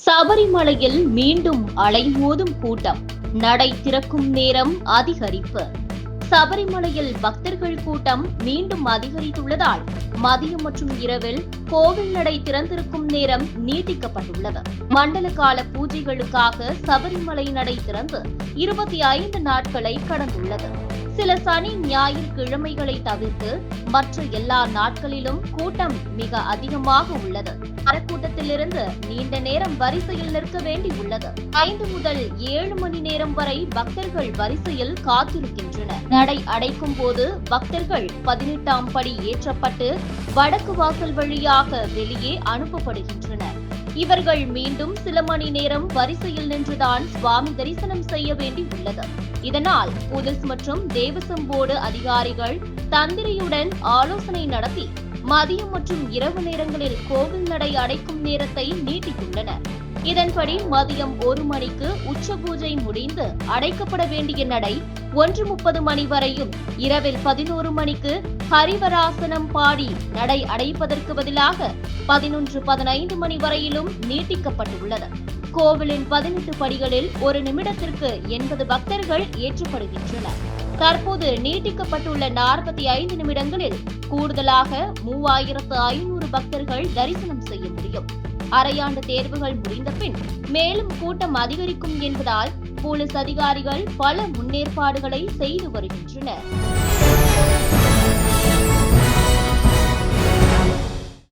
சபரிமலையில் மீண்டும் அலைமோதும் கூட்டம், நடை திறக்கும் நேரம் அதிகரிப்பு. சபரிமலையில் பக்தர்கள் கூட்டம் மீண்டும் அதிகரித்துள்ளதால் மதியம் மற்றும் இரவில் கோவில் நடை திறந்திருக்கும் நேரம் நீட்டிக்கப்பட்டுள்ளது. மண்டல கால பூஜைகளுக்காக சபரிமலை நடை திறந்து 25 நாட்களை கடந்துள்ளது. சில சனி ஞாயிறு கிழமைகளை தவிர்த்து மற்ற எல்லா நாட்களிலும் கூட்டம் மிக அதிகமாக உள்ளது. கூட்டத்திலிருந்து நீண்ட நேரம் வரிசையில் நிற்க வேண்டியுள்ளது. 5 முதல் 7 மணி நேரம் வரை பக்தர்கள் வரிசையில் காத்திருக்கின்றனர். நடை அடைக்கும் போது பக்தர்கள் 18ஆம் படி ஏற்றப்பட்டு வடக்கு வாசல் வழியாக வெளியே அனுப்பப்படுகின்றனர். இவர்கள் மீண்டும் சில மணி நேரம் வரிசையில் நின்றுதான் சுவாமி தரிசனம் செய்ய வேண்டியுள்ளது. இதனால் போலீஸ் மற்றும் தேவசம் போர்டு அதிகாரிகள் தந்திரியுடன் ஆலோசனை நடத்தி மதியம் மற்றும் இரவு நேரங்களில் கோவில் நடை அடைக்கும் நேரத்தை நீட்டித்துள்ளனர். இதன்படி மதியம் 1 மணிக்கு உச்ச பூஜை முடிந்து அடைக்கப்பட வேண்டிய நடை 1:30 மணி வரையும், இரவில் 11 மணிக்கு ஹரிவராசனம் பாடி நடை அடைப்பதற்கு பதிலாக 11:15 மணி வரையிலும் நீட்டிக்கப்பட்டுள்ளது. கோவிலின் 18 படிகளில் ஒரு நிமிடத்திற்கு 80 பக்தர்கள் ஏற்றப்படுகின்றனர். தற்போது நீட்டிக்கப்பட்டுள்ள 45 நிமிடங்களில் கூடுதலாக 3500 பக்தர்கள் தரிசனம் செய்ய முடியும். அரையாண்டு தேர்வுகள் முடிந்த பின் மேலும் கூட்டம் அதிகரிக்கும் என்பதால் போலீஸ் அதிகாரிகள் பல முன்னேற்பாடுகளை செய்து வருகின்றனர்.